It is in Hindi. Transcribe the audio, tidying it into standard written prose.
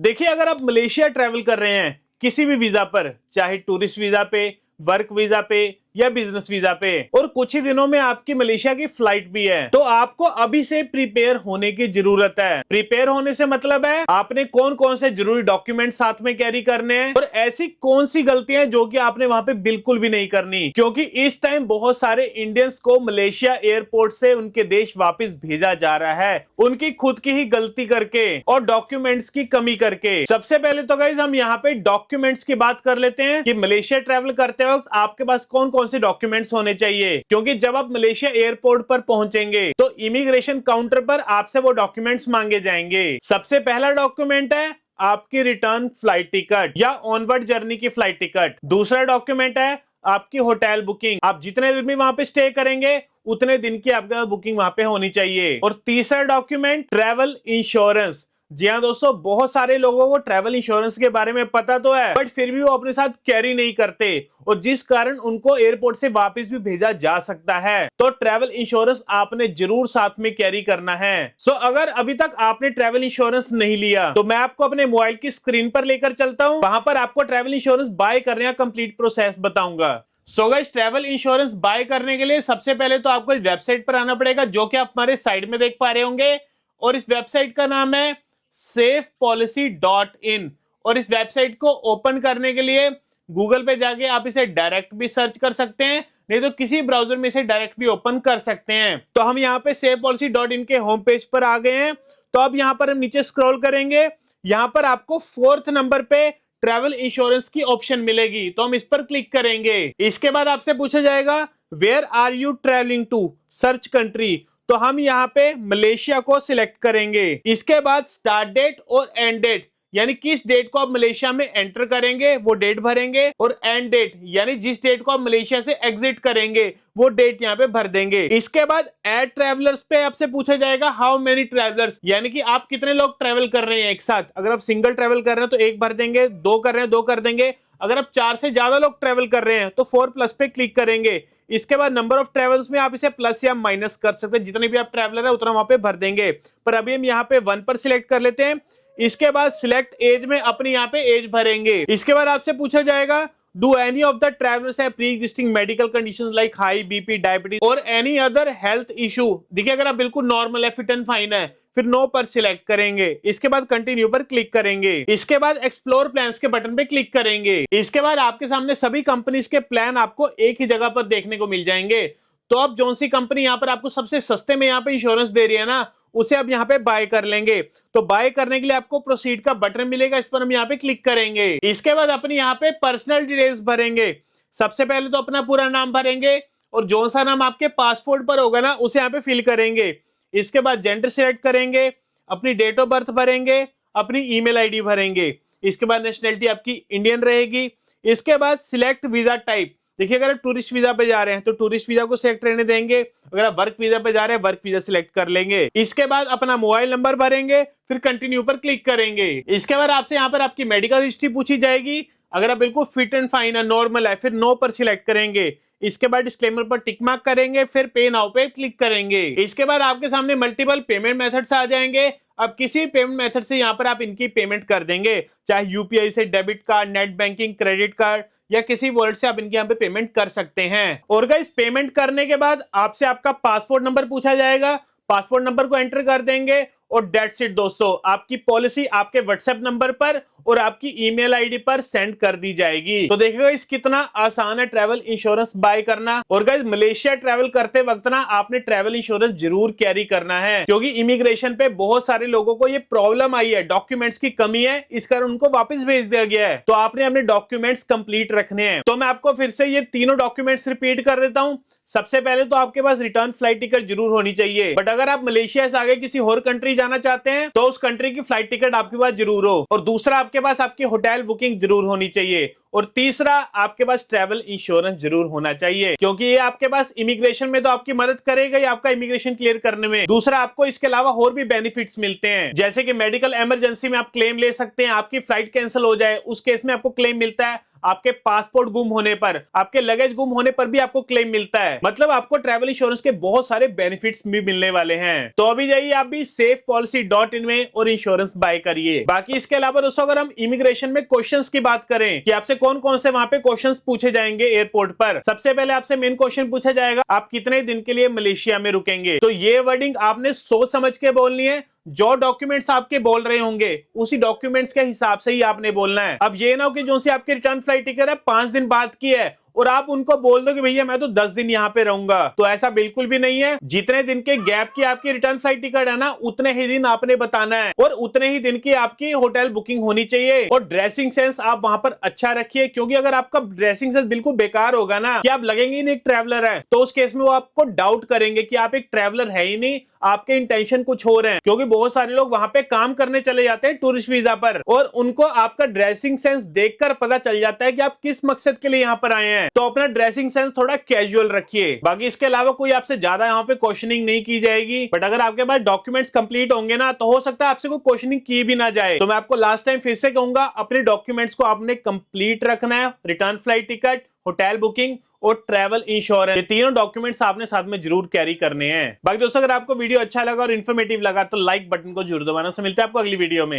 देखिए, अगर आप मलेशिया ट्रैवल कर रहे हैं किसी भी वीजा पर, चाहे टूरिस्ट वीजा पे, वर्क वीजा पे या बिजनेस वीजा पे, और कुछ ही दिनों में आपकी मलेशिया की फ्लाइट भी है, तो आपको अभी से प्रिपेयर होने की जरूरत है। प्रिपेयर होने से मतलब है आपने कौन कौन से जरूरी डॉक्यूमेंट साथ में कैरी करने हैं और ऐसी कौन सी गलतियां जो कि आपने वहां पे बिल्कुल भी नहीं करनी, क्योंकि इस टाइम बहुत सारे इंडियंस को मलेशिया एयरपोर्ट से उनके देश वापस भेजा जा रहा है, उनकी खुद की ही गलती करके और डॉक्यूमेंट्स की कमी करके। सबसे पहले तो गाइस हम यहाँ पे डॉक्यूमेंट्स की बात कर लेते हैं कि मलेशिया ट्रैवल करते वक्त आपके पास कौन कौन से डॉक्यूमेंट्स होने चाहिए, क्योंकि जब आप मलेशिया एयरपोर्ट पर पहुंचेंगे तो इमिग्रेशन काउंटर पर आपसे वो डॉक्यूमेंट्स मांगे जाएंगे। सबसे पहला डॉक्यूमेंट है आपकी रिटर्न फ्लाइट टिकट या ऑनवर्ड जर्नी की फ्लाइट टिकट। दूसरा डॉक्यूमेंट है आपकी होटल बुकिंग, आप जितने दिन भी वहां पे स्टे करेंगे उतने दिन की आपका बुकिंग वहां पे होनी चाहिए। और तीसरा डॉक्यूमेंट ट्रैवल इंश्योरेंस। जी हाँ दोस्तों, बहुत सारे लोगों को ट्रैवल इंश्योरेंस के बारे में पता तो है, बट फिर भी वो अपने साथ कैरी नहीं करते और जिस कारण उनको एयरपोर्ट से वापस भी भेजा जा सकता है। तो ट्रैवल इंश्योरेंस आपने जरूर साथ में कैरी करना है। सो अगर अभी तक आपने ट्रैवल इंश्योरेंस नहीं लिया तो मैं आपको अपने मोबाइल की स्क्रीन पर लेकर चलता हूं, वहां पर आपको ट्रैवल इंश्योरेंस बाय करने का कंप्लीट प्रोसेस बताऊंगा। So guys, travel insurance buy करने के लिए सबसे पहले तो आपको इस वेबसाइट पर आना पड़ेगा, जो कि आप हमारे साइड में देख पा रहे होंगे, और इस वेबसाइट का नाम है safepolicy.in। और इस वेबसाइट को ओपन करने के लिए गूगल पे जाके आप इसे डायरेक्ट भी सर्च कर सकते हैं, नहीं तो किसी ब्राउजर में इसे डायरेक्ट भी ओपन कर सकते हैं। तो हम यहाँ पे safepolicy.in के होम पेज पर आ गए हैं। तो अब यहाँ पर हम नीचे स्क्रॉल करेंगे, यहाँ पर आपको 4th नंबर पे ट्रैवल इंश्योरेंस की ऑप्शन मिलेगी, तो हम इस पर क्लिक करेंगे। इसके बाद आपसे पूछा जाएगा where are you travelling to, search country, तो हम यहाँ पे मलेशिया को सिलेक्ट करेंगे। इसके बाद स्टार्ट डेट और एंड डेट, यानी किस डेट को आप मलेशिया में एंटर करेंगे वो डेट भरेंगे, और एंड डेट यानी जिस डेट को आप मलेशिया से एग्जिट करेंगे वो डेट यहाँ पे भर देंगे। इसके बाद ऐड ट्रैवलर्स पे आपसे पूछा जाएगा हाउ मेनी ट्रैवलर्स, यानी कि आप कितने लोग ट्रैवल कर रहे हैं एक साथ। अगर आप सिंगल ट्रैवल कर रहे हैं तो एक भर देंगे, दो कर रहे हैं दो कर देंगे, अगर आप 4 से ज्यादा लोग ट्रैवल कर रहे हैं तो 4+ पे क्लिक करेंगे। इसके बाद नंबर ऑफ ट्रैवल्स में आप इसे प्लस या माइनस कर सकते हैं, जितने भी आप ट्रैवलर है उतना वहां पे भर देंगे, पर अभी हम यहाँ पे 1 पर सिलेक्ट कर लेते हैं। इसके बाद सिलेक्ट एज में अपनी यहाँ पे एज भरेंगे। इसके बाद आपसे पूछा जाएगा do any of the travellers have pre existing medical conditions like high BP, diabetes और एनी अदर हेल्थ इशू। देखिए, अगर आप बिल्कुल नॉर्मल है, फिट एंड फाइन है, फिर नो पर सिलेक्ट करेंगे। इसके बाद कंटिन्यू पर क्लिक करेंगे। इसके बाद एक्सप्लोर प्लान्स के बटन पे क्लिक करेंगे। इसके बाद आपके सामने सभी कंपनीज के प्लान आपको एक ही जगह पर देखने को मिल जाएंगे। तो अब जो सी कंपनी यहाँ पर आपको सबसे सस्ते में यहाँ पे इंश्योरेंस दे रही है ना, उसे आप यहाँ पे बाय कर लेंगे। तो बाय करने के लिए आपको प्रोसीड का बटन मिलेगा, इस पर हम यहाँ पे क्लिक करेंगे। इसके बाद अपने यहाँ पे पर्सनल डिटेल्स भरेंगे। सबसे पहले तो अपना पूरा नाम भरेंगे और जो सा नाम आपके पासपोर्ट पर होगा ना उसे यहाँ पे फिल करेंगे। इसके बाद जेंडर सिलेक्ट करेंगे, अपनी डेट ऑफ बर्थ भरेंगे, अपनी ईमेल आईडी भरेंगे। इसके बाद नेशनैलिटी आपकी इंडियन रहेगी। इसके बाद सिलेक्ट वीजा टाइप। देखिए, अगर आप टूरिस्ट वीजा पे जा रहे हैं तो टूरिस्ट वीजा को सिलेक्ट रहने देंगे, अगर आप वर्क वीजा पे जा रहे हैं वर्क वीजा सिलेक्ट कर लेंगे। इसके बाद अपना मोबाइल नंबर भरेंगे, फिर कंटिन्यू पर क्लिक करेंगे। इसके बाद आपसे यहाँ पर आपकी मेडिकल हिस्ट्री पूछी जाएगी, अगर आप बिल्कुल फिट एंड फाइन है, नॉर्मल है, फिर नो पर सिलेक्ट करेंगे। इसके बाद डिस्क्लेमर पर टिक मार्क करेंगे, फिर पे नाउ पे क्लिक करेंगे। इसके बाद आपके सामने मल्टीपल पेमेंट मेथड्स आ जाएंगे। अब किसी पेमेंट मेथड से यहाँ पर आप इनकी पेमेंट कर देंगे, चाहे यूपीआई से, debit card, net banking, credit card या किसी वॉलेट से आप इनके यहाँ पे पेमेंट कर सकते हैं। और गाइस, पेमेंट करने के बाद आपसे आपका पासपोर्ट नंबर पूछा जाएगा, पासपोर्ट नंबर को एंटर कर देंगे और दैट्स इट दोस्तों, आपकी पॉलिसी आपके व्हाट्सएप नंबर पर और आपकी ईमेल आईडी पर सेंड कर दी जाएगी। तो देखिएगा इस कितना आसान है ट्रैवल इंश्योरेंस बाय करना। और गाइस, मलेशिया ट्रैवल करते वक्त ना आपने ट्रैवल इंश्योरेंस जरूर कैरी करना है, क्योंकि इमिग्रेशन पे बहुत सारे लोगों को ये प्रॉब्लम आई है, डॉक्यूमेंट्स की कमी है, इस कारण उनको वापस भेज दिया गया है। तो आपने अपने डॉक्यूमेंट्स कंप्लीट रखने हैं। तो मैं आपको फिर से ये तीनों डॉक्यूमेंट्स रिपीट कर देता हूं। सबसे पहले तो आपके पास रिटर्न फ्लाइट टिकट जरूर होनी चाहिए, बट अगर आप मलेशिया से आगे किसी और कंट्री जाना चाहते हैं तो उस कंट्री की फ्लाइट टिकट आपके पास जरूर हो। और दूसरा, आपके पास आपकी होटल बुकिंग जरूर होनी चाहिए। और तीसरा, आपके पास ट्रैवल इंश्योरेंस जरूर होना चाहिए, क्योंकि ये आपके पास इमिग्रेशन में तो आपकी मदद करेगा ही, आपका इमिग्रेशन क्लियर करने में। दूसरा, आपको इसके अलावा और भी बेनिफिट्स मिलते हैं, जैसे कि मेडिकल इमरजेंसी में आप क्लेम ले सकते हैं, आपकी फ्लाइट कैंसिल हो जाए उस केस में आपको क्लेम मिलता है। आपके पासपोर्ट गुम होने पर, आपके लगेज गुम होने पर भी आपको क्लेम मिलता है। मतलब आपको ट्रैवल इंश्योरेंस के बहुत सारे बेनिफिट्स भी मिलने वाले हैं। तो अभी जाइए आप भी safepolicy.in में और इंश्योरेंस बाय करिए। बाकी इसके अलावा दोस्तों अगर हम इमिग्रेशन में क्वेश्चंस की बात करें कि आपसे कौन कौन से वहां पे क्वेश्चंस पूछे जाएंगे एयरपोर्ट पर, सबसे पहले आपसे मेन क्वेश्चन पूछा जाएगा आप कितने दिन के लिए मलेशिया में रुकेंगे। तो ये वर्डिंग आपने सोच समझ के बोलनी है। जो डॉक्यूमेंट्स आपके बोल रहे होंगे उसी डॉक्यूमेंट्स के हिसाब से ही आपने बोलना है। अब ये ना हो कि जो सी आपकी रिटर्न फ्लाइट टिकट है 5 दिन बाद की है और आप उनको बोल दो कि भैया मैं तो 10 दिन यहाँ पे रहूंगा, तो ऐसा बिल्कुल भी नहीं है। जितने दिन के गैप की आपकी रिटर्न फ्लाइट टिकट है ना, उतने ही दिन आपने बताना है और उतने ही दिन की आपकी होटल बुकिंग होनी चाहिए। और ड्रेसिंग सेंस आप वहां पर अच्छा रखिए, क्योंकि अगर आपका ड्रेसिंग सेंस बिल्कुल बेकार होगा ना कि आप लगेंगे ही नहीं एक ट्रैवलर है, तो उस केस में वो आपको डाउट करेंगे कि आप एक ट्रैवलर है ही नहीं, आपके इंटेंशन कुछ हो रहे हैं। क्योंकि बहुत सारे लोग वहां पे काम करने चले जाते हैं टूरिस्ट वीजा पर और उनको आपका ड्रेसिंग सेंस देखकर पता चल जाता है कि आप किस मकसद के लिए यहाँ पर आए हैं। तो अपना ड्रेसिंग सेंस थोड़ा कैजुअल रखिए। बाकी इसके अलावा कोई आपसे ज्यादा यहाँ पे क्वेश्चनिंग नहीं की जाएगी, बट अगर आपके पास डॉक्यूमेंट्स कंप्लीट होंगे ना तो हो सकता है आपसे कोई क्वेश्चनिंग की भी ना जाए। तो मैं आपको लास्ट टाइम फिर से कहूंगा अपने डॉक्यूमेंट्स को आपने कंप्लीट रखना है। Return flight ticket, hotel booking और ट्रैवल इंश्योरेंस, ये तीनों डॉक्यूमेंट्स आपने साथ में जरूर कैरी करने हैं। बाकी दोस्तों अगर आपको वीडियो अच्छा लगा और इन्फॉर्मेटिव लगा तो लाइक बटन को जरूर दबाना। से मिलते हैं आपको अगली वीडियो में।